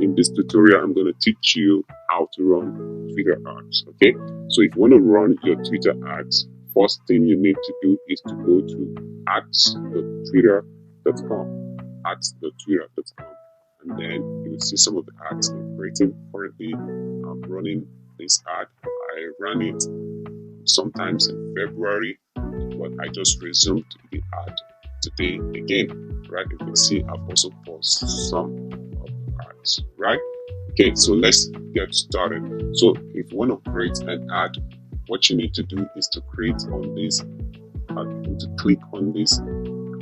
In this tutorial, I'm going to teach you how to run Twitter ads. Okay, so if you want to run your Twitter ads, first thing you need to do is to go to ads.twitter.com, ads.twitter.com, and then you will see some of the ads I'm creating. Currently, I'm running this ad. I ran it sometimes in February, but I just resumed the ad today again. Right, you can see I've also paused some of the ads. Right, okay, so let's get started. So if you want to create an ad, what you need to do is to create on this, to click on this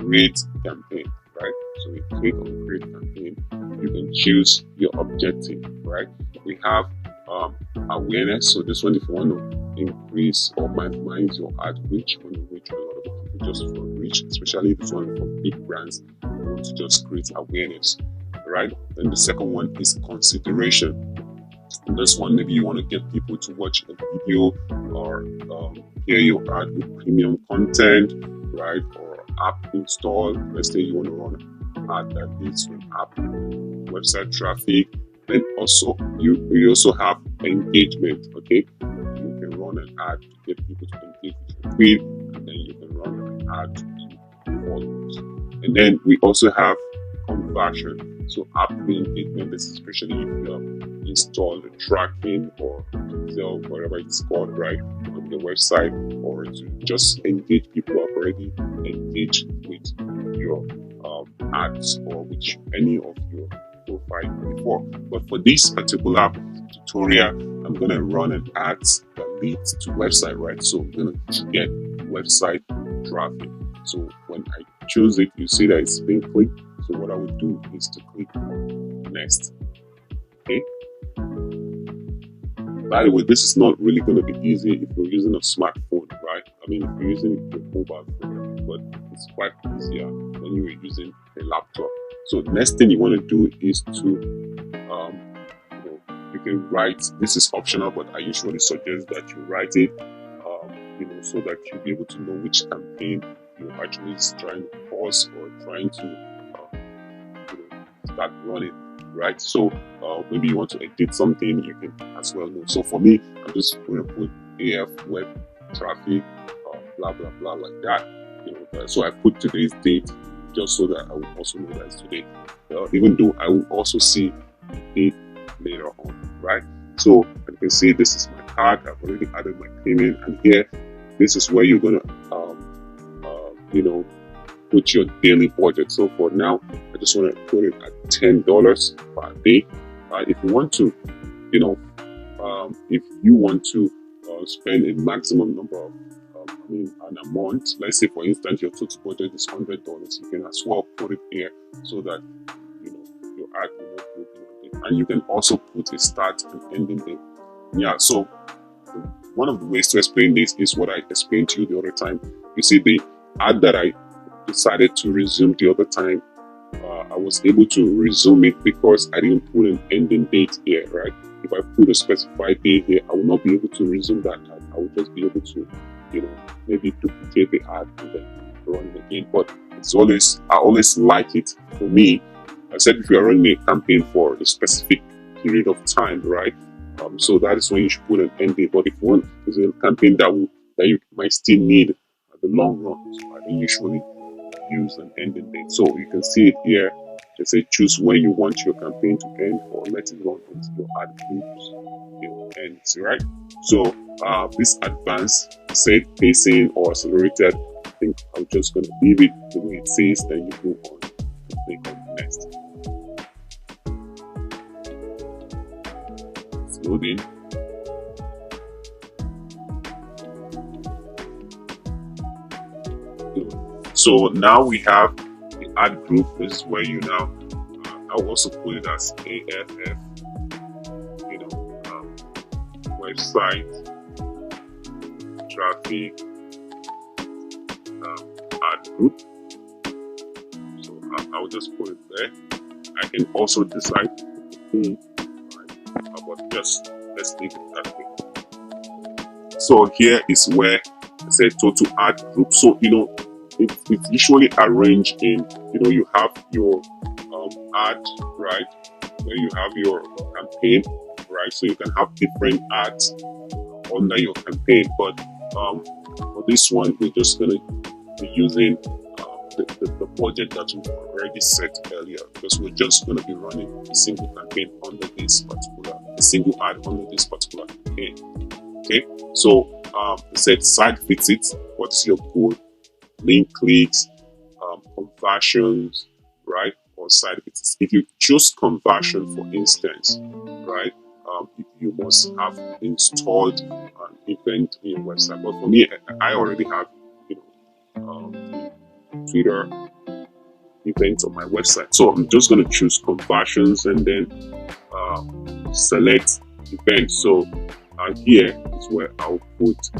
create campaign. Right, so you click on create campaign, you can choose your objective. Right, we have awareness. So this one, if you want to increase or maximize your ad reach, you want to reach a lot of people just for reach, especially this one for big brands, you want to just create awareness. Right, and the second one is consideration. And this one, maybe you want to get people to watch a video or hear your ad with premium content, right, or app install. Let's say you want to run an ad that leads to an app, website traffic. And also you also have engagement. Okay, you can run an ad to get people to engage with your tweet, and then you can run an ad to followers. And then we also have conversion. So app engagement, this is especially if you have installed the tracking or Excel, whatever it's called, right, on the website, or to just engage people who have already engaged with your ads or with any of your profile before. But for this particular tutorial, I'm going to run an ad that leads to website, right? So I'm going to get website traffic. So when I choose it, you see that it's being clicked. So what I would do is to click next. Okay. By the way, this is not really going to be easy if you're using a smartphone, right? I mean, if you're using a mobile phone, but it's quite easier when you're using a laptop. So the next thing you want to do is to, you can write. This is optional, but I usually suggest that you write it, so that you'll be able to know which campaign you're actually trying to pause or trying to start running, right? So maybe you want to edit something, you can as well know. So for me, I'm just going to put AF web traffic, blah blah blah, like that. So I put today's date just so that I will also know that it's today, even though I will also see the date later on, right? So you can see this is my card. I've already added my payment, and here this is where you're gonna put your daily budget. So for now, I just want to put it at $10 per day. If you want to, spend a maximum number of, an amount, let's say for instance your total budget is $100, you can as well put it here so that your ad will not go beyond it. And you can also put a start and ending date. Yeah, so one of the ways to explain this is what I explained to you the other time. You see, the ad that I decided to resume the other time, I was able to resume it because I didn't put an ending date here, right? If I put a specified date here, I will not be able to resume that ad. I will just be able to, maybe duplicate the ad and then run it again. But I always like it. For me, I said if you are running a campaign for a specific period of time, right? So that is when you should put an end date. But if you want, it's a campaign that you might still need at the long run, so I don't usually use an ending date. So you can see it here. Just say choose when you want your campaign to end, or let it run until your ad groups ends, right? So this advanced set pacing or accelerated, I think I'm just going to leave it the way it says. Then you move on and click on next. It's loading. So now we have the ad group. This is where you now, I'll also put it as AFF, website, traffic, ad group. So I'll just put it there. I can also decide about just, let's leave it that way. So here is where I say total ad group. So, it's usually arranged in, you have your ad, right? where you have your campaign, right? So you can have different ads under your campaign. But for this one, we're just going to be using the budget that we've already set earlier, because we're just going to be running a single campaign under this particular, a single ad under this particular campaign. Okay, so it said site visits. What is your goal? Link clicks, conversions, right? Or site visits. If you choose conversion, for instance, right, you must have installed an event in your website. But for me, I already have, Twitter events on my website. So I'm just going to choose conversions and then select events. So here is where I'll put,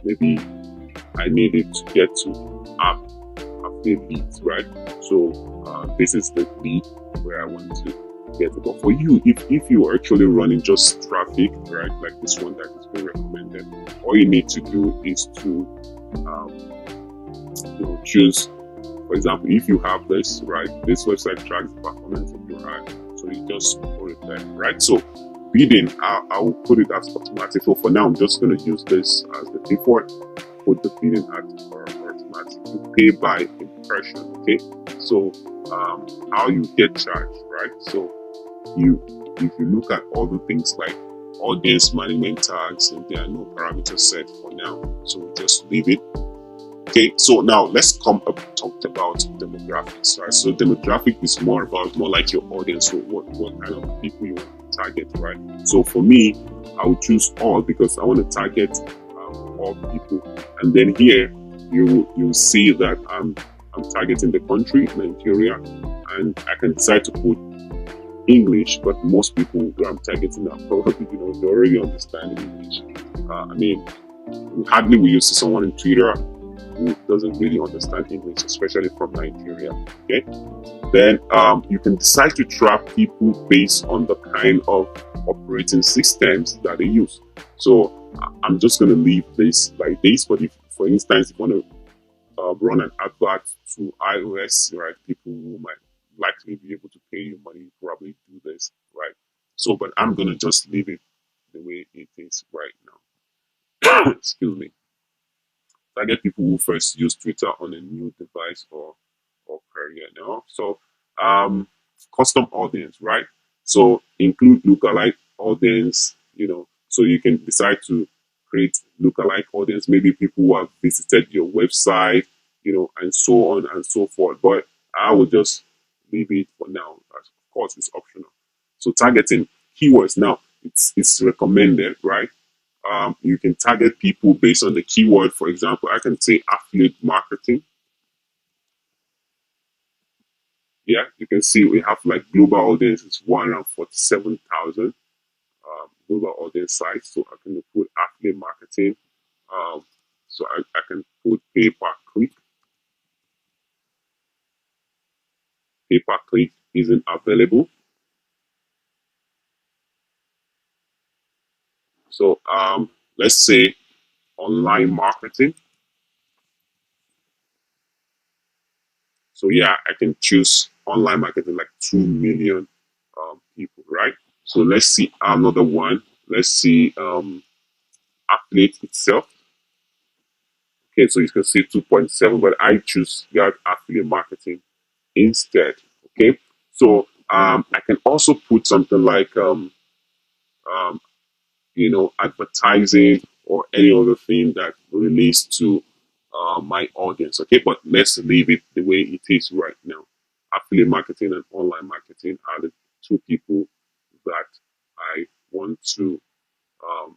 maybe I need it to get to affiliate leads, right? So this is the lead where I want to get it. But for you, if you are actually running just traffic, right, like this one that is being recommended, all you need to do is to choose, for example, if you have this, right, this website tracks the performance of your ad, so you just put it there, right? So bidding, I will put it as automatic. So for now, I'm just going to use this as the default. Put the bidding at automatic. You pay by impression. Okay, so how you get charged, right? So if you look at all the things like audience management tags, and there are no parameters set for now, so we just leave it. Okay, so now let's come up talked about demographics, right? So demographic is more like your audience, so what kind of people you want to target, right? So for me, I would choose all, because I want to target all people. And then here you see that I'm targeting the country, Nigeria, and I can decide to put English, but most people that I'm targeting are probably, they already understand English. I mean, hardly will you see someone in Twitter who doesn't really understand English, especially from Nigeria. Okay, then you can decide to track people based on the kind of operating systems that they use. So I'm just going to leave this like this. But if, for instance, you want to run an advert to iOS, right, people who might likely be able to pay you money probably do this, right? So, but I'm going to just leave it the way it is right now. Excuse me. Target people who first use Twitter on a new device or career now. So custom audience, right? So include lookalike audience, so you can decide to create lookalike audience, maybe people who have visited your website, and so on and so forth. But I will just leave it for now. Of course, it's optional. So targeting keywords now, it's recommended, right? You can target people based on the keyword. For example, I can say affiliate marketing. Yeah, you can see we have like global audience is 147,000 global audience sites. So I can put affiliate marketing. So I can put pay per click. Pay per click isn't available. So let's say online marketing. So yeah, I can choose online marketing like 2 million people, right? So let's see another one. Let's see affiliate itself. Okay, so you can see 2.7, but I choose that affiliate marketing instead. Okay, so I can also put something like um, advertising or any other thing that relates to my audience. Okay, but let's leave it the way it is right now. Affiliate marketing and online marketing are the two people that I want to, um,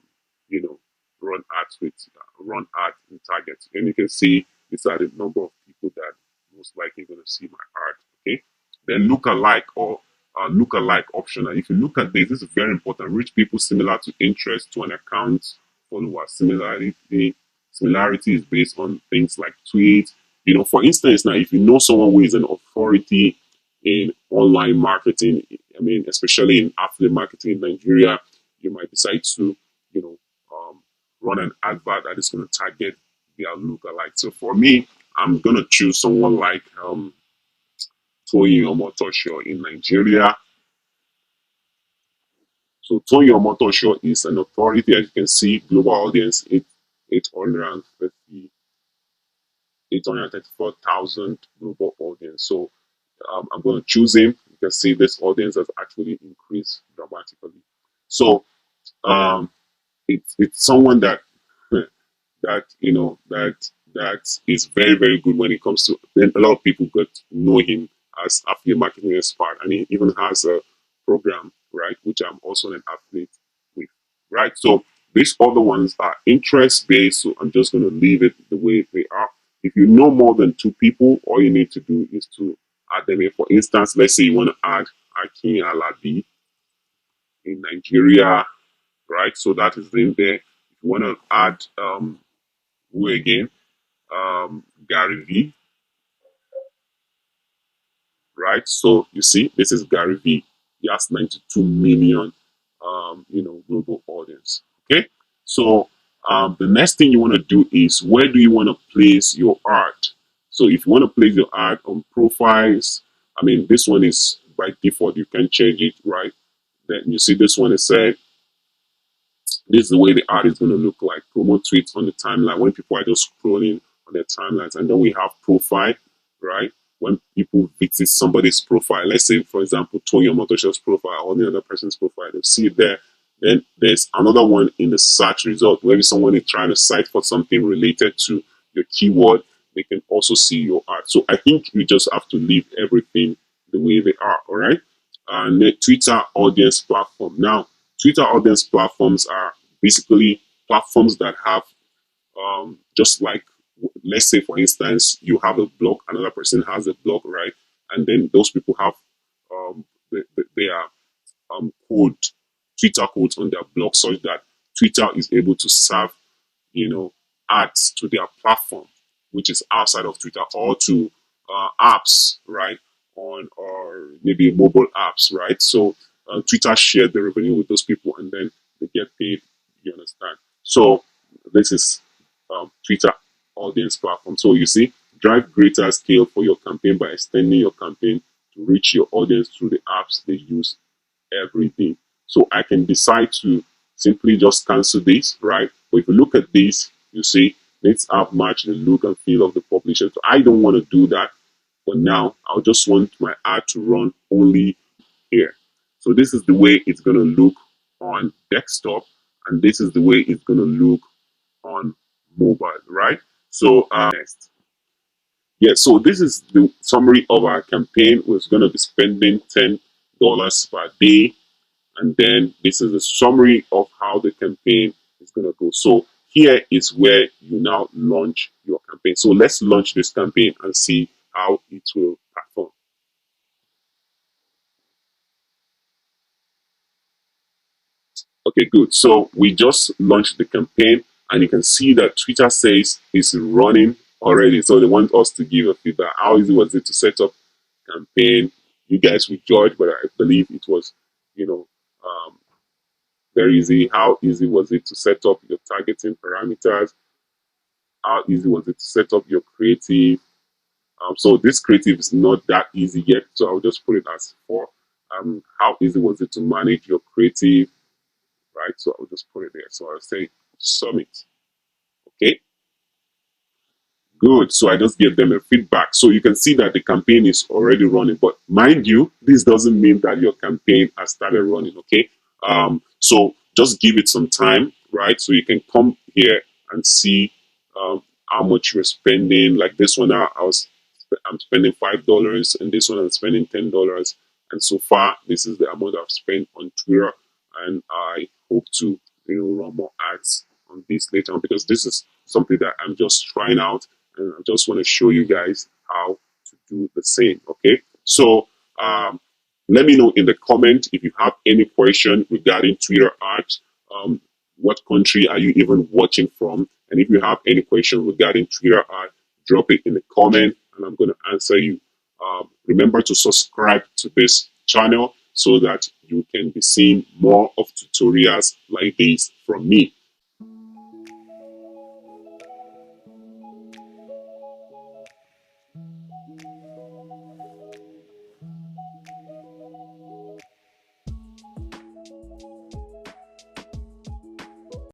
you know, run ads with, run ads in target. And you can see these are the number of people that most likely going to see my ad. Okay, then lookalike or lookalike optional. If you look at this is very important. Reach people similar to interest to an account follower. Similarity is based on things like tweets. For instance, now if you know someone who is an authority in online marketing, I mean, especially in affiliate marketing in Nigeria, you might decide to, you know, run an advert that is going to target their lookalike. So for me, I'm going to choose someone like Toyin Omotosho in Nigeria. So Toyin Omotosho is an authority, as you can see, global audience 830 834,000 global audience. So I'm going to choose him. You can see this audience has actually increased dramatically. So um, it's someone that that that is very very good when it comes to. Then a lot of people got to know him as affiliate marketing expert, and he even has a program, right, which I'm also an affiliate with, right. So these other ones are interest based, so I'm just going to leave it the way they are. If you know more than two people, all you need to do is to add them in. For instance, let's say you want to add 𝐃𝐈𝐒𝐂𝐋𝐀 in Nigeria, right? So that is in there. If you want to add who again? Gary V, right? So you see, this is Gary V. He has 92 million, global audience. Okay, so the next thing you want to do is where do you want to place your art? So if you want to place your art on profiles, I mean, this one is by default. You can change it, right? Then you see this one is said this is the way the ad is going to look like. Promote tweets on the timeline when people are just scrolling on their timelines. And then we have profile, right? When people visit somebody's profile, let's say, for example, Toyin Omotosho's profile or the other person's profile, they'll see it there. Then there's another one in the search result. Where if someone is trying to cite for something related to your keyword, they can also see your art. So I think you just have to leave everything the way they are, all right? And the Twitter audience platform. Now, Twitter audience platforms are basically platforms that have just like, let's say for instance you have a blog, another person has a blog, right? And then those people have their code, Twitter codes on their blog, such that Twitter is able to serve ads to their platform, which is outside of Twitter, or to apps, right? On or maybe mobile apps, right? So Twitter shared the revenue with those people, and then they get paid. You understand? So this is Twitter audience platform. So you see, drive greater scale for your campaign by extending your campaign to reach your audience through the apps they use every day. So I can decide to simply just cancel this, right? But if you look at this, you see, let's have match the look and feel of the publisher. So I don't want to do that. For now, I'll just want my ad to run only here. So this is the way it's going to look on desktop, and this is the way it's going to look on mobile, right? So next. Yeah, so this is the summary of our campaign. We're going to be spending $10 per day, and then this is a summary of how the campaign is going to go. So here is where you now launch your campaign. So let's launch this campaign and see how it will perform. Okay, good. So we just launched the campaign, and you can see that Twitter says it's running already. So they want us to give a feedback. How easy was it to set up campaign? You guys will judge, but I believe it was, you know, um, very easy. How easy was it to set up your targeting parameters? How easy was it to set up your creative? So this creative is not that easy yet, so I'll just put it as 4. How easy was it to manage your creative, right? So I'll just put it there. So I'll say submit. Okay. Good. So I just gave them a feedback. So you can see that the campaign is already running. But mind you, this doesn't mean that your campaign has started running. Okay. So just give it some time, right? So you can come here and see how much you're spending. Like this one, I'm spending $5, and this one I'm spending $10. And so far, this is the amount I've spent on Twitter, and I hope to run more ads on this later on, because this is something that I'm just trying out, and I just want to show you guys how to do the same. Okay, so let me know in the comment if you have any question regarding Twitter ads. What country are you even watching from? And if you have any question regarding Twitter ad, drop it in the comment, and I'm going to answer you. Remember to subscribe to this channel so that you can be seeing more of tutorials like this from me.